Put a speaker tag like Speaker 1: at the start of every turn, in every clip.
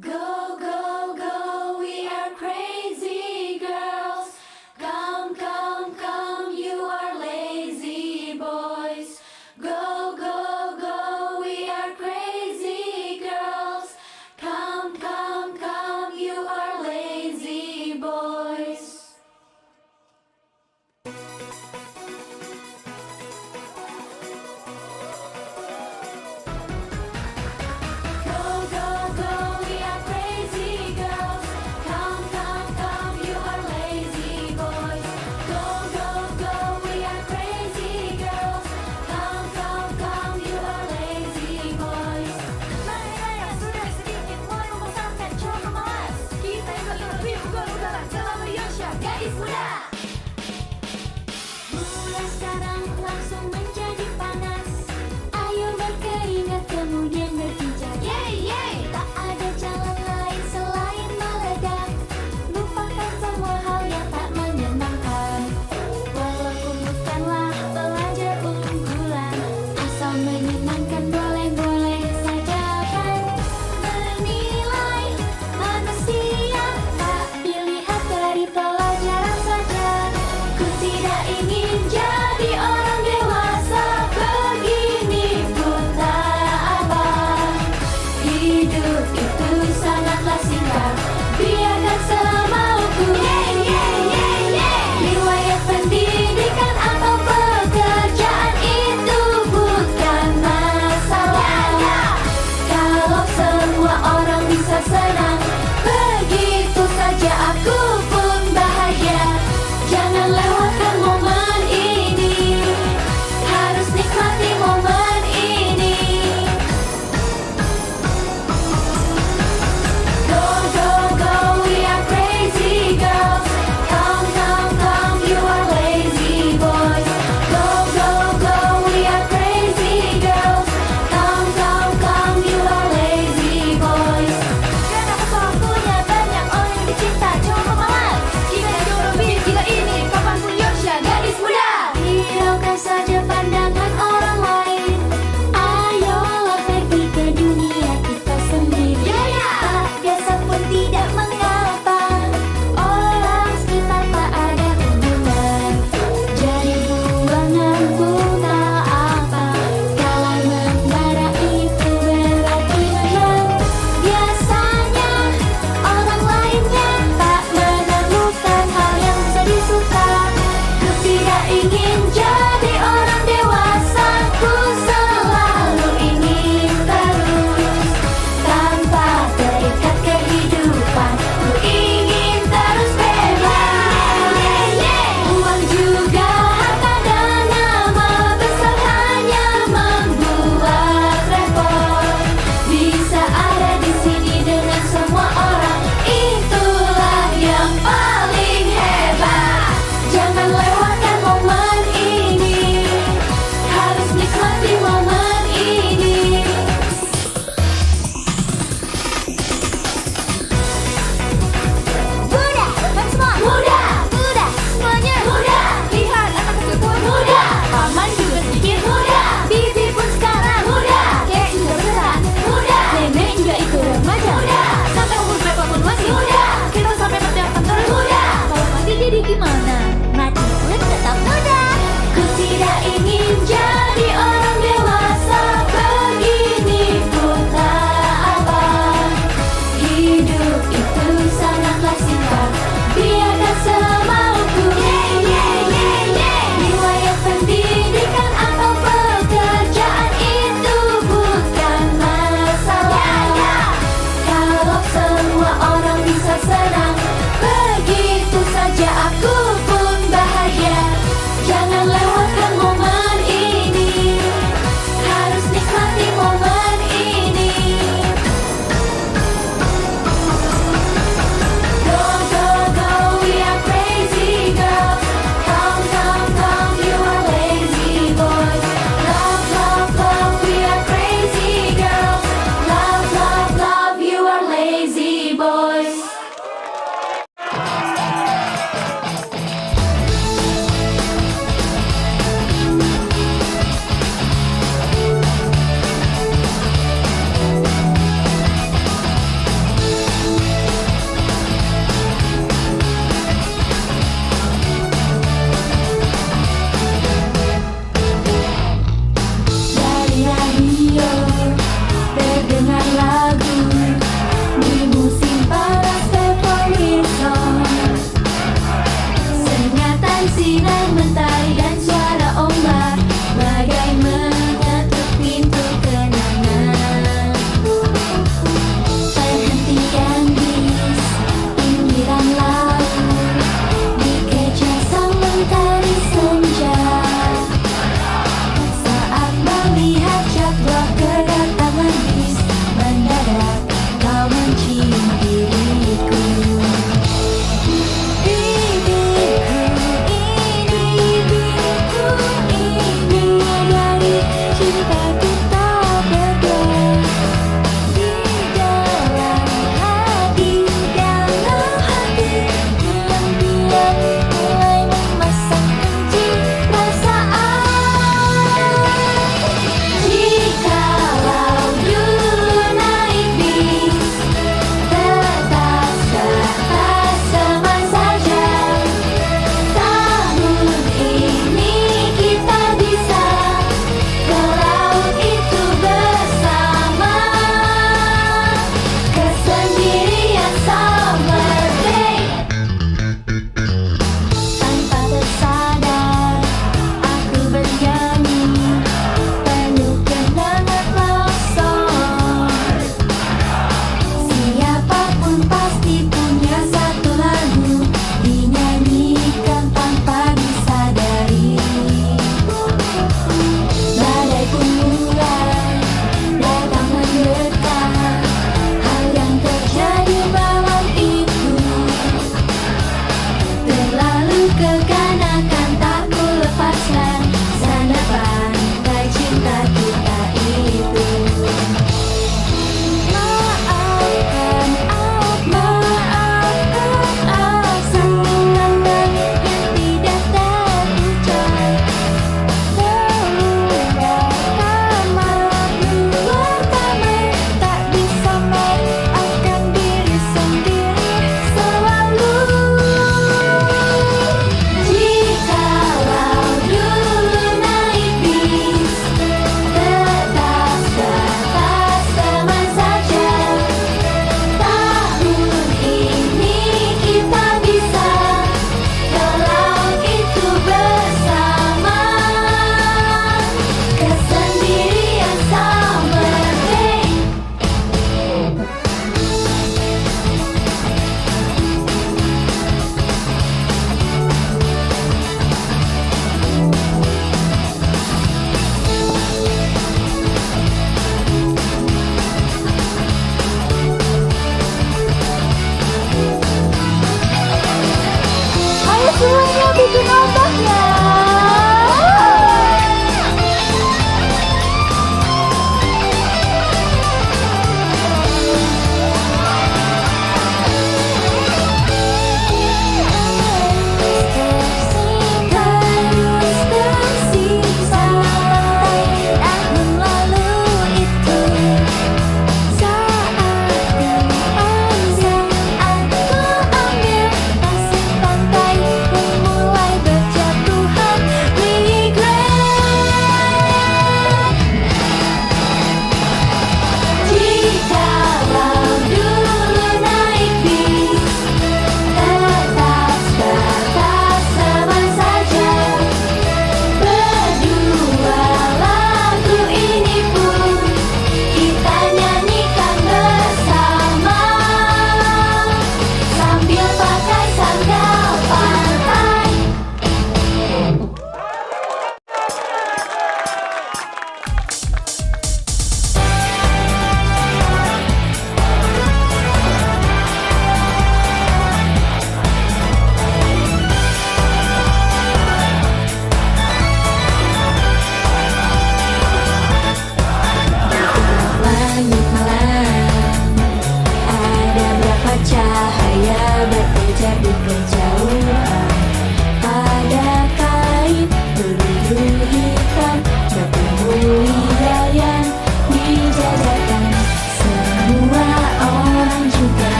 Speaker 1: Go, go, go, we are crazy girls. Come, come, come, you are lazy boys. Go, go, go, we are crazy girls. Come, come, come, you are lazy boys. Go, go, go, we are crazy.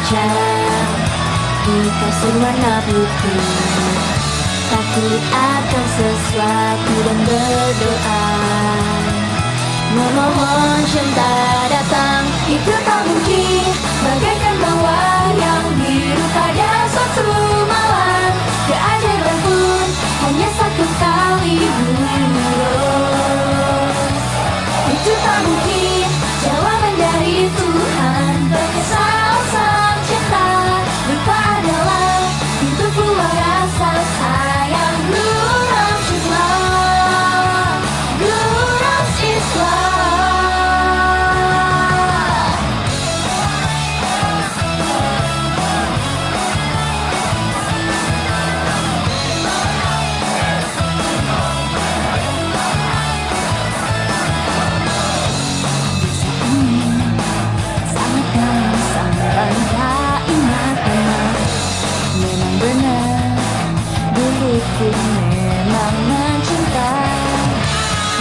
Speaker 1: saja di kasur warna putih, takut akan sesuatu dan berdoa, memohon cinta datang. Itu tak mungkin, bagaikan mawar yang biru pada suatu malam. Keajaiban pun hanya satu kali burung. Itu tak mungkin, jawaban dari Tuhan berkisah sang cinta. Lupa adalah pintu keluar rasa sayang. Blue Rose is love, Blue Rose is love. Sangat dalam, sangat tak ingat nama. Memang benar, diriku memang mencinta.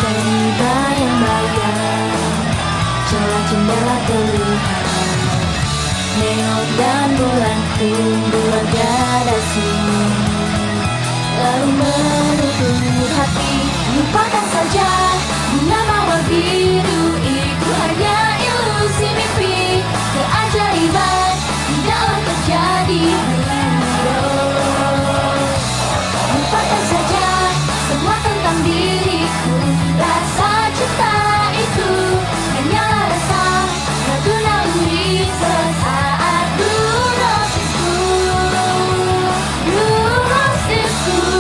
Speaker 1: Dari bayang-bayang, celah jendela terlihat, nengok dan bulan tumbuh gradasi, lalu menutup hati. Lupakan saja bunga mawar biru itu hanya ilusi mimpi. Keajaiban tidaklah terjadi. Lupakan saja semua tentang diriku. Rasa cinta itu hanyalah rasa ratu naluri sesaat. Blue Rose is cool, Blue Rose is cool.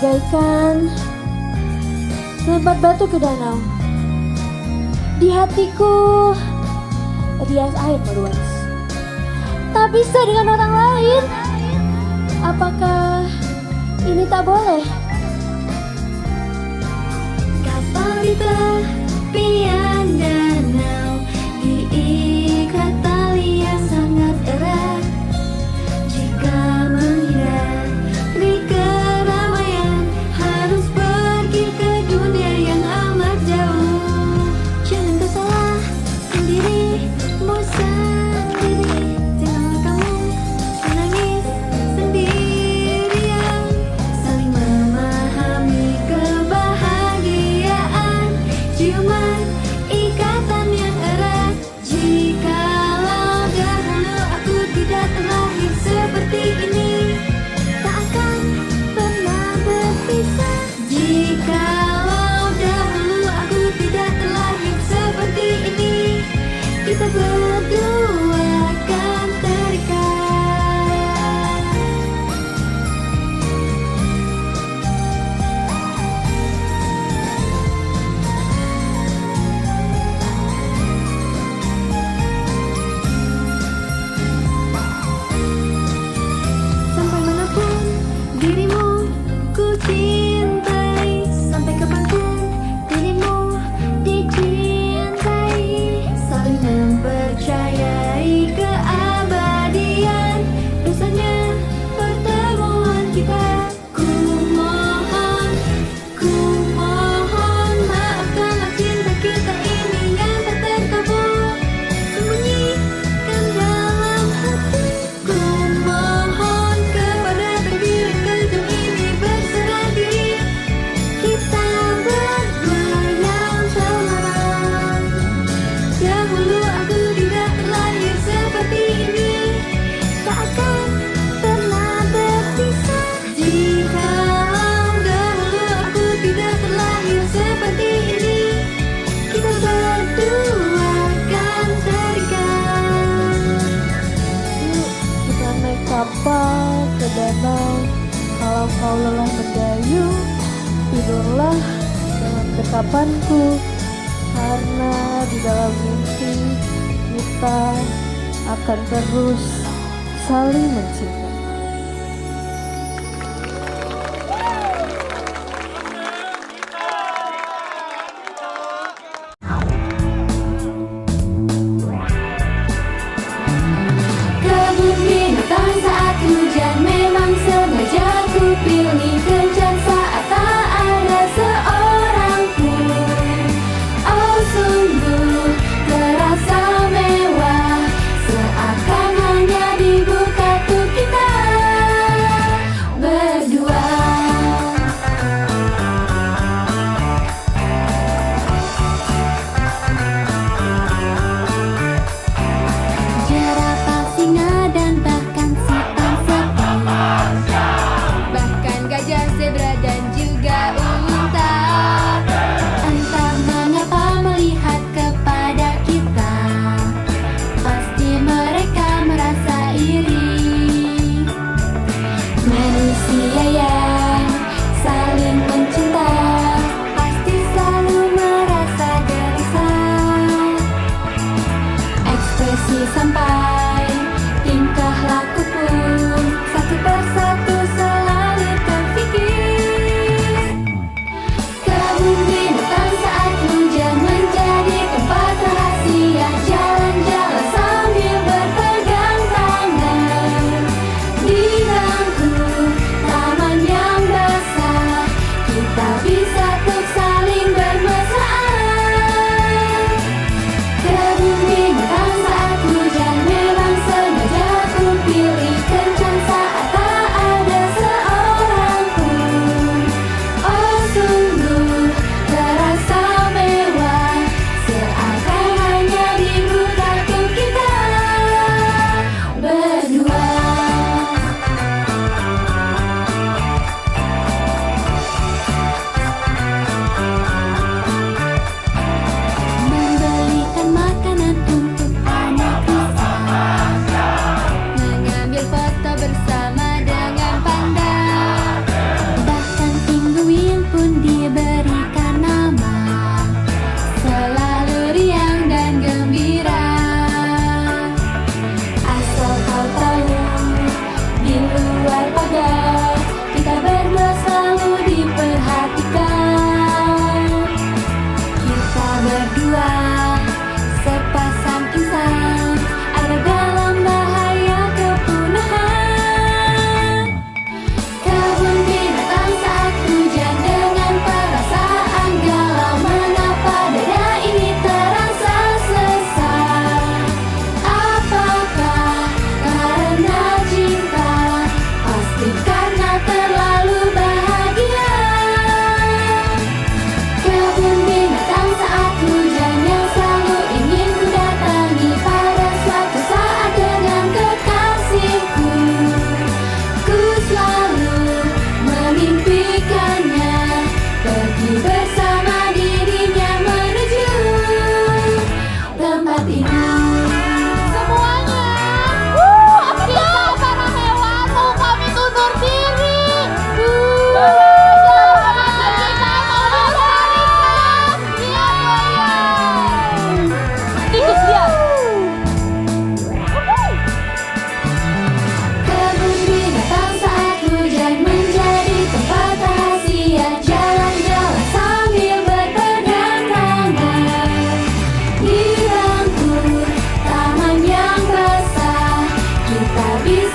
Speaker 1: bagaikan lempar batu ke danau. Di hatiku rias air meluas. Tak bisa dengan orang lain. Apakah ini tak boleh?
Speaker 2: Kapal di tepian danau diikat tali yang sangat erat. Jika menghindari keramaian, harus pergi ke dunia yang amat jauh. Jangan kau salah dirimu sendiri. Janganlah kamu menangis sendirian. Saling memahami kebahagiaan, ciuman ikatan yang erat. Jikalau dahulu aku tidak terlahir seperti ini, tak akan pernah berpisah. Jikalau dahulu aku tidak terlahir seperti ini, kita berdua akan terikat. Sampai manapun dirimu ku cintai, sampai kapanpun dirimu dicintai. Saling mempercayai keabadian, dosanya pertemuan kita. Ku mohon maafkanlah cinta kita ini yang tak terkabul, sembunyikan dalam hati. Ku mohon kepada takdir yang kejam ini berserah diri, kita berdua yang terlarang. Dahulu aku tidak terlahir seperti ini, tak akan pernah berpisah. Jikalau dahulu aku tidak terlahir seperti ini, kita berdua akan terikat.
Speaker 1: Yuk kita naik kapal ke danau. Kalau kau lelah mendayung, tidurlah dengan dekapanku. Karena di dalam mimpi kita akan terus saling mencintai.
Speaker 2: Kebun binatang saat hujan memang sengaja ku pilih kencan saat tak ada seorang pun. Oh sungguh terasa mewah, seakan hanya dibuka untuk kita.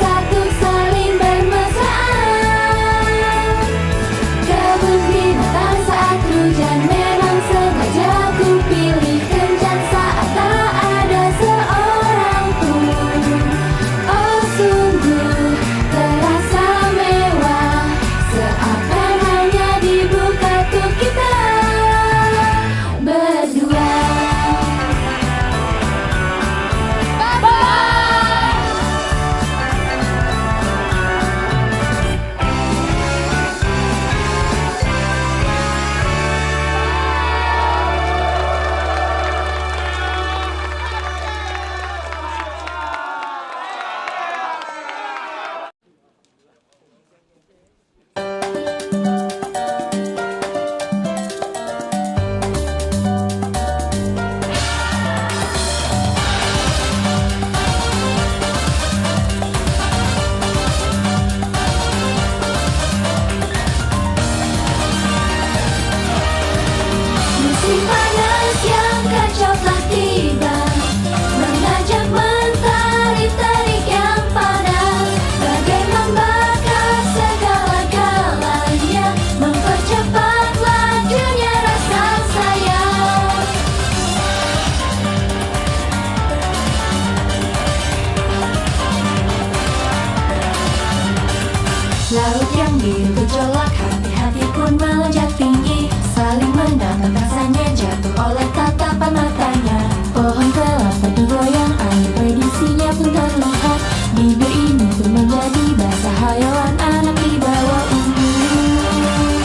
Speaker 2: bersatu saling bermesraan. Kebun binatang saat hujan memang sengaja ku pilih kencan saat tak ada seorang pun. Oh sungguh terasa mewah, seakan hanya dibuka untuk kita berdua. Musim panas yang kacau telah tiba, mengajak mentari terik yang panas, bagai membakar segala-galanya, mempercepat lajunya rasa sayang. Laut yang biru gejolak, hati-hati pun melonjak tinggi, saling menatap rasanya jatuh oleh tatapan matanya. Pohon kelapa digoyang, air predisinya pun terlihat, bibir ini pun menjadi bahasa hayalan anak di bawah umur.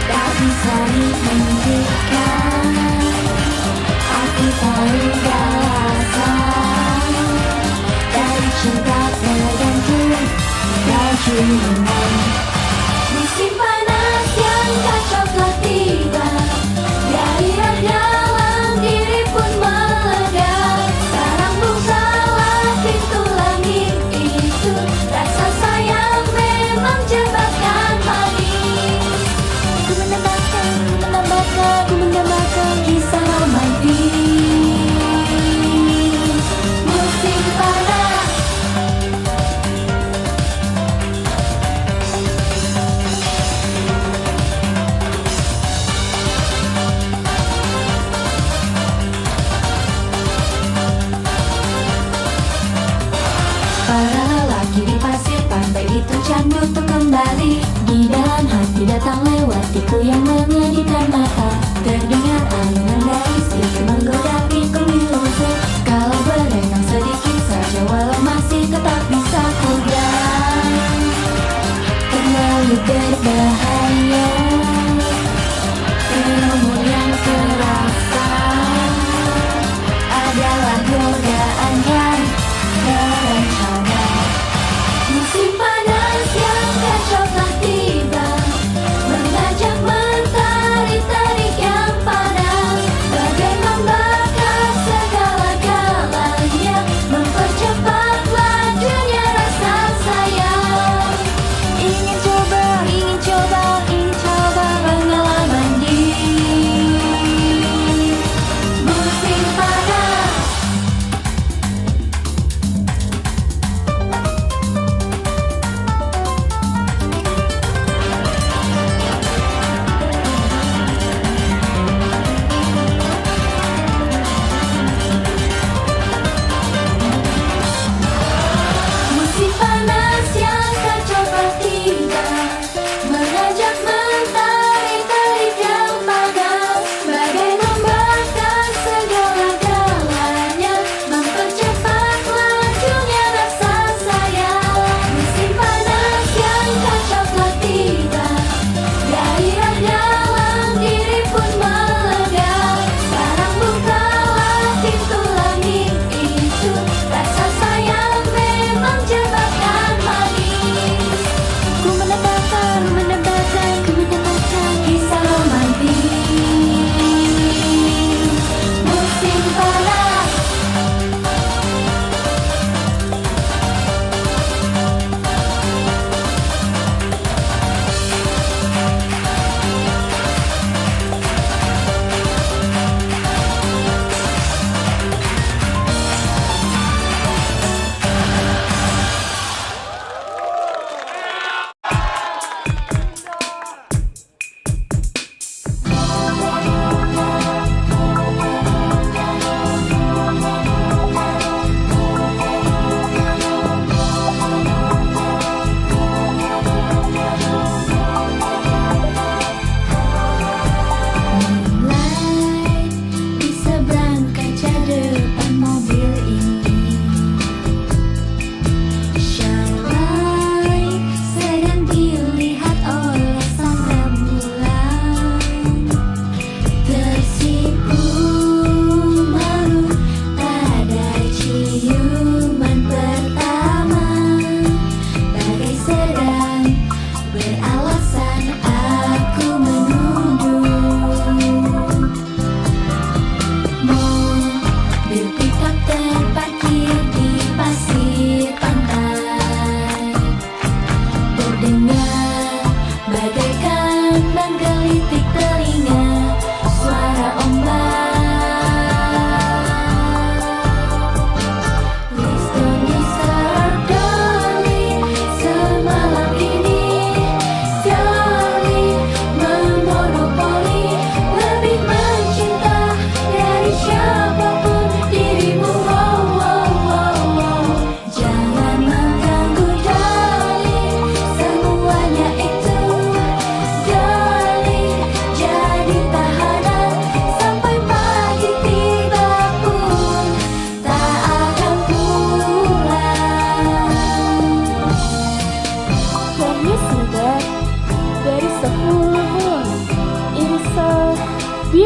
Speaker 2: Tak bisa dihentikan, aku tahu balasan dari cinta tergantung rajungan. Musim panas yang kacau telah tiba, gairah dalam diri pun meledak. Sarang salah pintu langit itu, rasa sayang memang jebakan manis. Ku mendambakan kisah romantis. Musim panas. Para lelaki di pasir pantai itu candu untuk kembali. Di dalam hati datang lewatiku yang menyedihkan mata. Terdengar alunan dari situ menggoda pikul di lutut. Kalau berenang sedikit saja walau masih tetap bisa kugang. Terlalu berbahaya, ilmu yang terasa adalah godaan yang terencana. Musim panas yang kacau telah tiba, mengajak mentari terik yang panas, bagai membakar segala-galanya, mempercepat lajunya rasa sayang. Ingin coba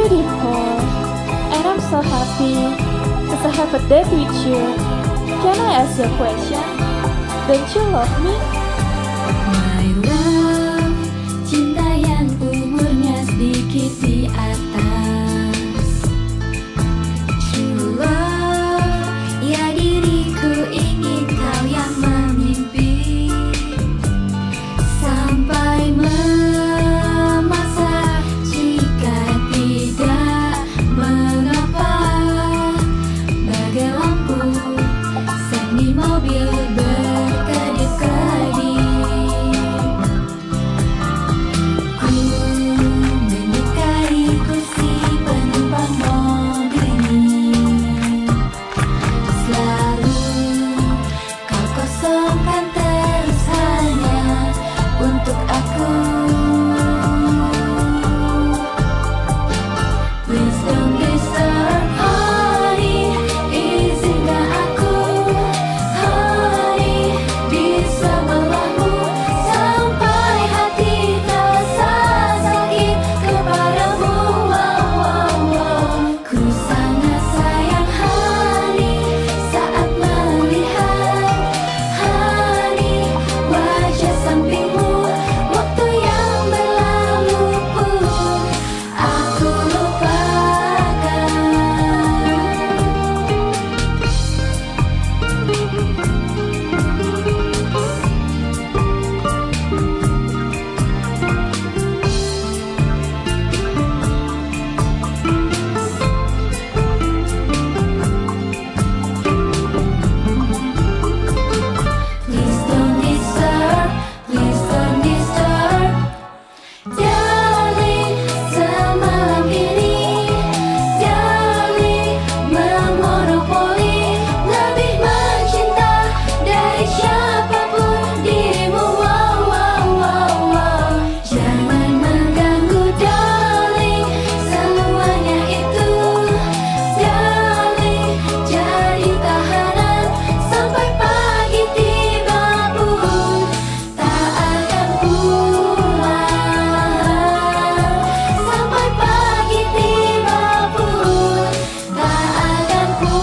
Speaker 3: beautiful, and I'm so happy to have a date with you. Can I ask you a question? Don't you love me?
Speaker 2: My love, cinta yang umurnya sedikit di atas. True love, ya diriku ingin kau yang memimpi sampai memaksa. Jika tidak mengapa, bagai lampu seni mobil berkedip-kedip. Ku menyukai kursi penumpang mobil ini. Selalu kau kosongkan terus hanya untuk aku. Please don't disturb, honey. Izinkan aku, honey, di sebelahmu sampai hati terasa sakit kepadamu. Wow, wow, wow. Ku sangat sayang, honey, saat melihat, honey, wajah sampingmu. Waktu yang berlalu pun aku lupakan. Please don't disturb, please don't disturb, darling. Semalam ini, darling, memonopoli lebih mencinta dari siapapun dirimu. Wow, wow, wow, wow. Jangan mengganggu, darling, semuanya itu, darling, jadi tahanan sampai pagi tiba pun tak akan pulang. Sampai pagi tiba pun tak akan pulang.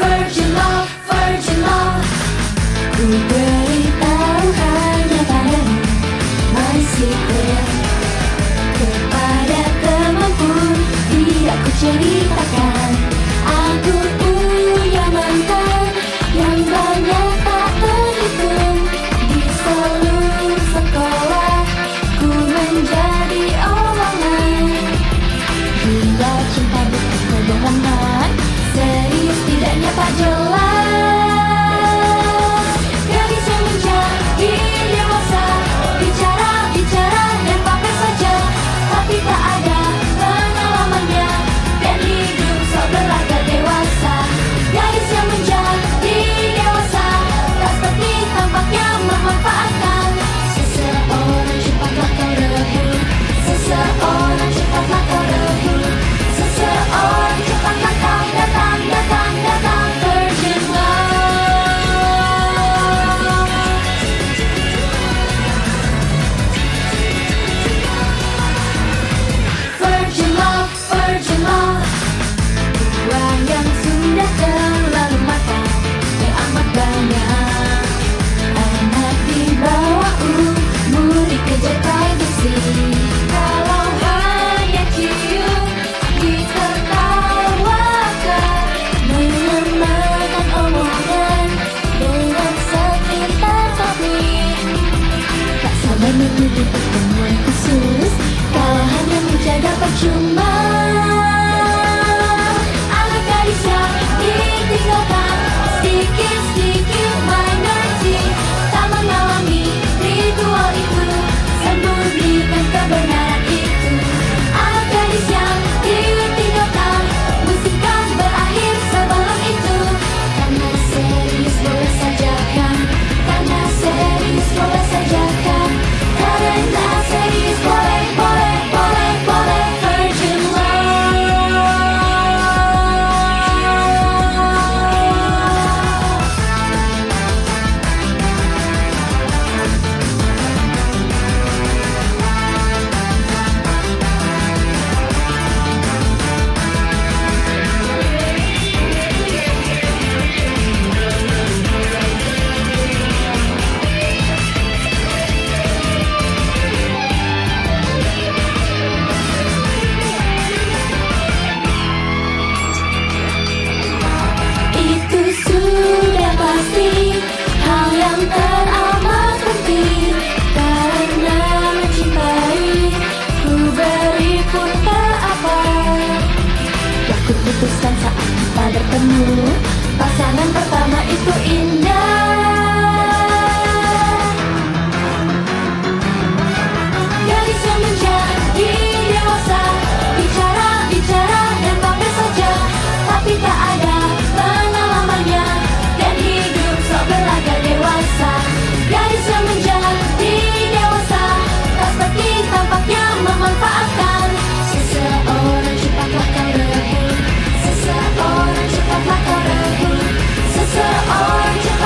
Speaker 2: Virgin love, virgin love. Ku beritahu hanya padamu my secret. Kepada teman pun tidak ku ceritakan. Aku punya mantan yang banyak tak terhitung. Di seluruh sekolah ku menjadi omongan. Bila cinta bukan kebohongan, serius tidaknya tak jelas. Gadis yang menjadi dewasa, bicara-bicara dan pamer saja, tapi tak ada pengalamannya dan hidup sok berlagak dewasa. Gadis yang menjadi dewasa, tak seperti tampaknya memanfaatkan. Seseorang cepatlah kau rebut, seseorang cepatlah kau rebut, seseorang cepatlah kau datang, datang, datang. Virgin love, virgin love, virgin love. Uang yang sudah terlalu matang, yang amat banyak. Anak di bawah umur dikejar privacy. Kalau hanya cium, ditertawakan, menemakan omongan dengan sekitar topik. Tak sabar menunggu pertemuan khusus, kau hanya menjaga percuma. Anak gadis yang ditinggalkan sedikit-sedikit memutuskan saat kita bertemu.
Speaker 1: Pasangan pertama itu indah. Gadis yang menjadi dewasa, bicara dan pamer saja, tapi tak ada pengalamannya dan hidup sok beragam dewasa. Gadis yang menjadi dewasa, tak seperti tampaknya memanfaatkan. Seseorang cepatlah kau rebut, seseorang cepatlah kau rebut, seseorang cepatlah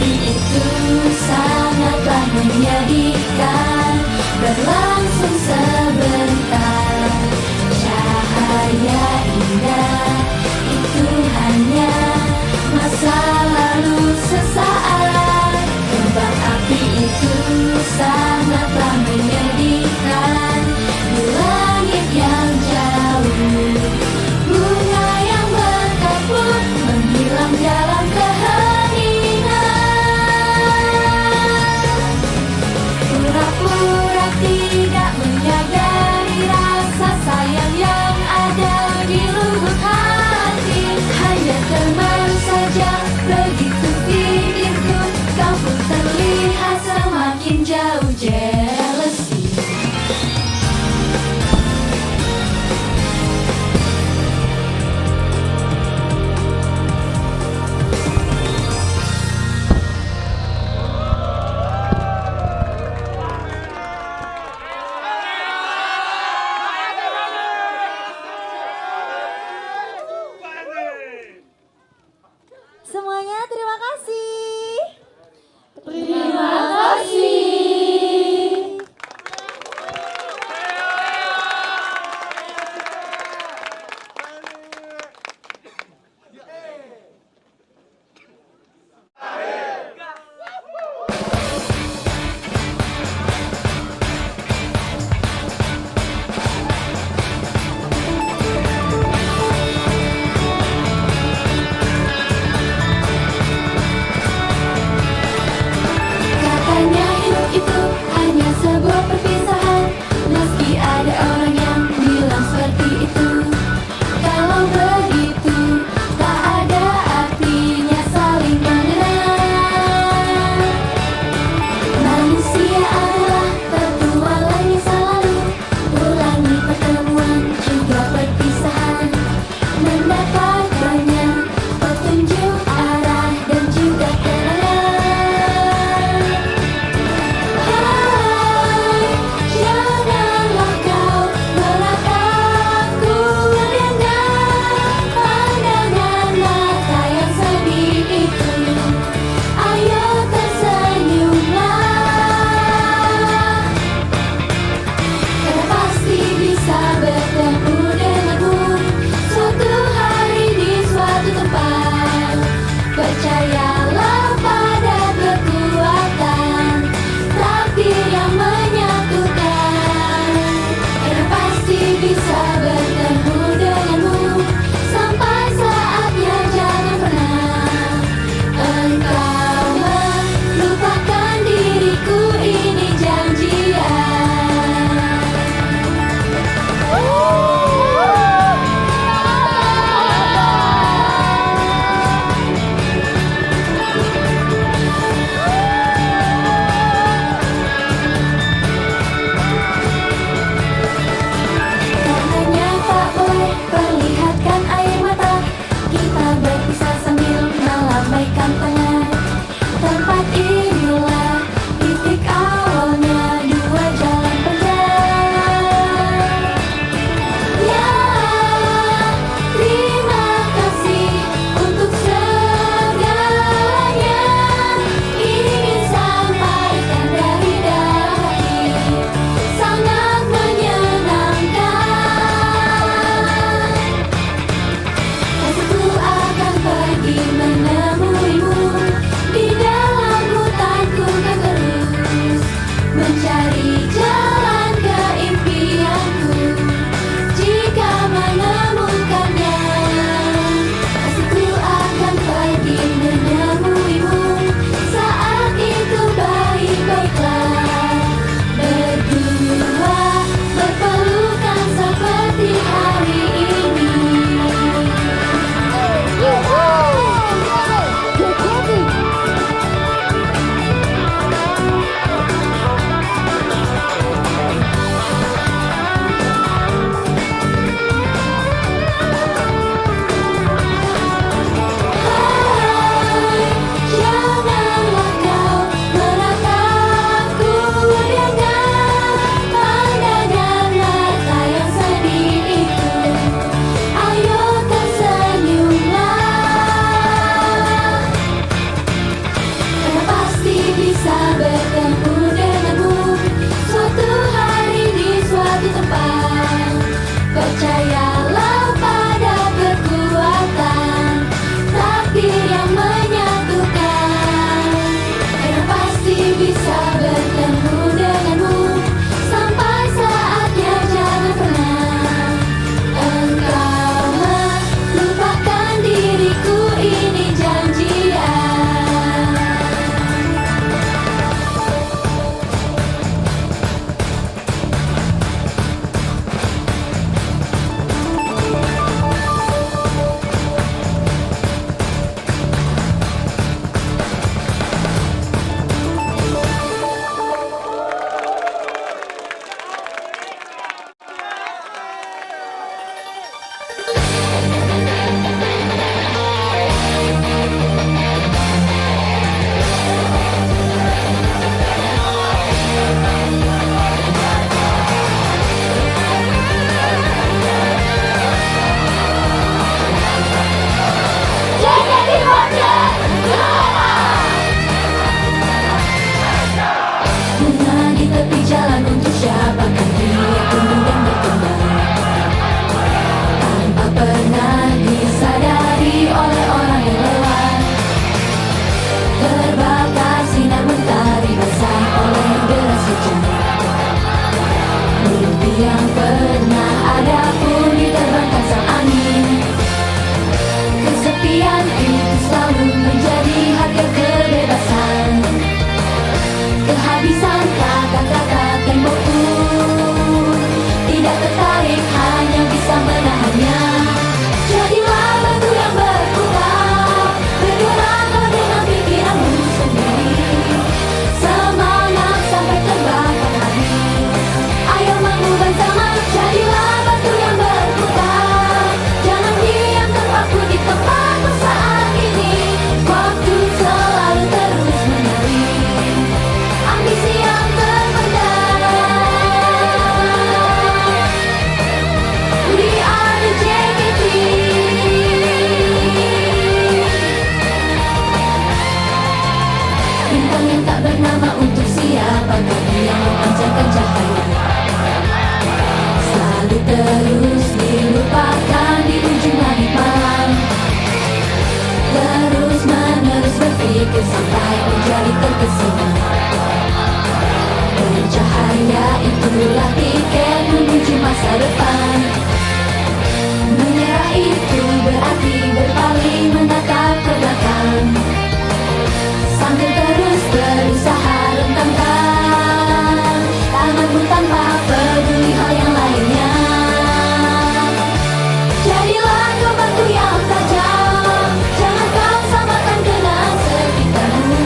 Speaker 1: api itu sangatlah menyedihkan, berlangsung sebentar. Cahaya indah itu hanya masa lalu sesaat. Kembang api itu sangatlah menyedihkan di langit yang jauh. Bunga yang mekar pun menghilang dalam keheningan. Pura-pura tidak
Speaker 2: tak bernama untuk siapakah yang memancarkan cahaya. Selalu terus dilupakan di ujung langit malam. Terus menerus berpikir sampai menjadi terkesima. Bercahaya itulah tiket menuju masa depan. Menyerah itu berarti berpaling menatap ke belakang, sambil terus berusaha rentangkan tangan pun tanpa peduli hal yang lainnya. Jadilah kau batu yang tajam, jangan kau samakan dengan sekitarmu.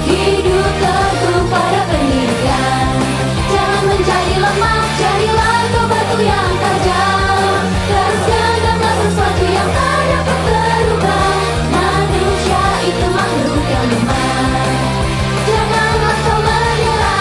Speaker 2: Hidup teguh pada pendidikan, jangan menjadi lemah. Jadilah kau batu yang tajam, terus genggamlah sesuatu yang tak dapat berubah. Manusia itu makhluk yang lemah, janganlah kau menyerah.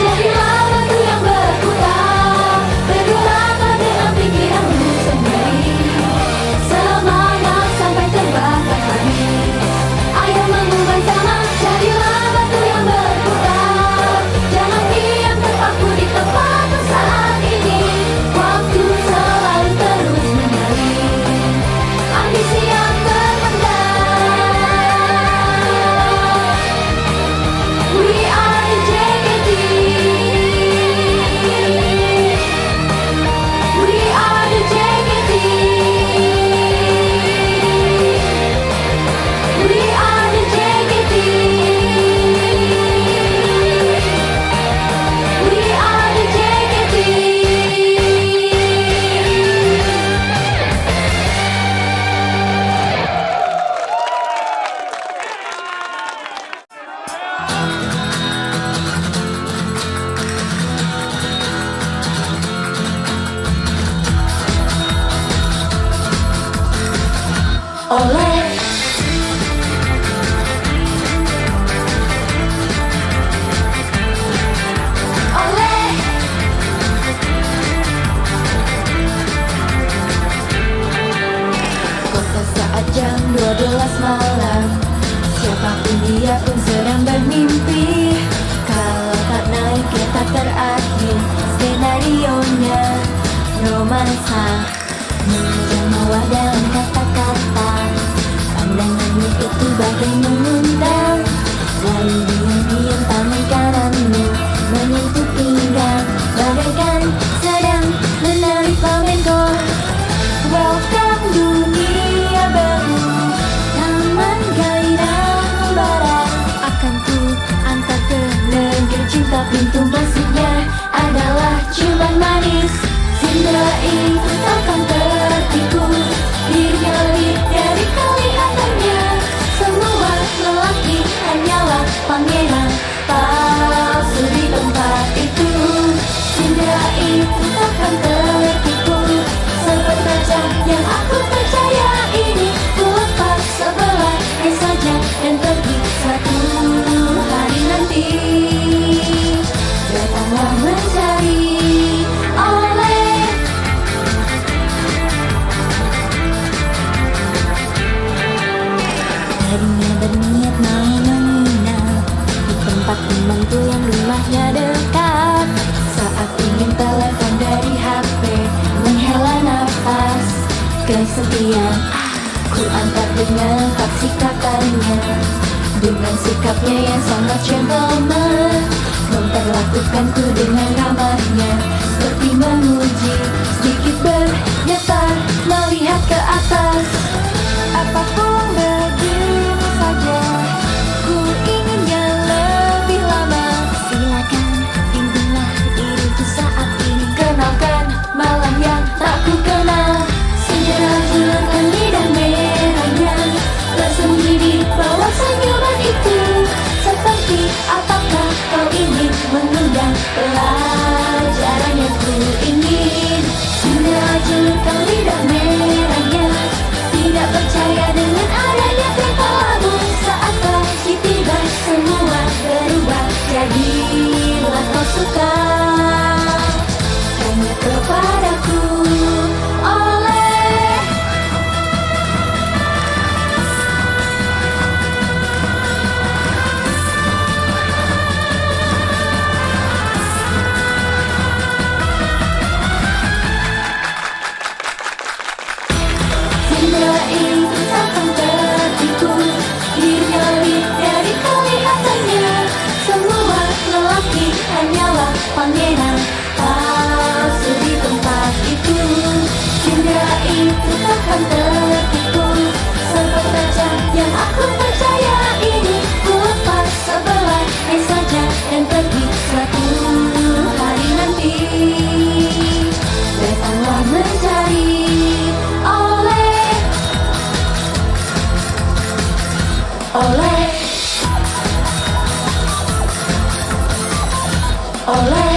Speaker 2: Jadilah batu yang berputar, bergeraklah dengan pikiranmu sendiri. Semangat sampai terbakar habis, ayo mengubah zaman. Jadilah batu yang berputar, jangan diam terpaku di tempat saat ini. Waktu selalu terus mengalir, ambisi yang terpendam. We are the JKT. We are the JKT. We are the JKT. We are the JKT. Oleh oleh kota saat jam 12 malam, siapapun dia pun sedang bermimpi. Kalau tak naik kereta terakhir, skenarionya romansa menjamah dalam kata-kata. Pandanganmu itu bagai mengundang, lalu diam-diam tangan kananmu menyentuh pinggang, bagaikan sedang menarik flamenco. Welcome dunia baru, taman gairah membara. Akan ku antar ke negeri cinta, pintu masuknya adalah ciuman manis. Cinderella itu takkan tertipu, dirinya lebih dari kelihatannya. Semua lelaki hanyalah pangeran palsu di tempat itu. Cinderella itu takkan tertipu, seperti yang aku percaya ini. Ku lepas sebelahnya saja dan pergi suatu hari nanti. Datanglah mencari oleh. Tadinya berniat mau menginap di tempat temanku yang rumahnya dekat. Saat ingin telepon dari HP, menghela nafas kesepian, ku antar dengan taksi kakaknya. Dengan sikapnya yang sangat gentleman, memperlakukanku dengan ramahnya, seperti menguji, sedikit bergetar melihat ke atas. Apapun begini saja, ku inginnya lebih lama. Silakan bimbinglah diriku saat ini, kenalkan malam yang tak ku kenal. Segera julurkan lidah merahnya, tersembunyi di bawah senyuman itu. Seperti apakah kau ingin mengundang pelajaran yang ku ingin? Segera julurkan lidah merahnya, tidak percaya dengan
Speaker 1: pangeran palsu di tempat itu. Cinta itu takkan tertipu sebab raja yang aku percaya ini kupas sebelah saja dan pergi suatu hari nanti. Datanglah mencari oleh oleh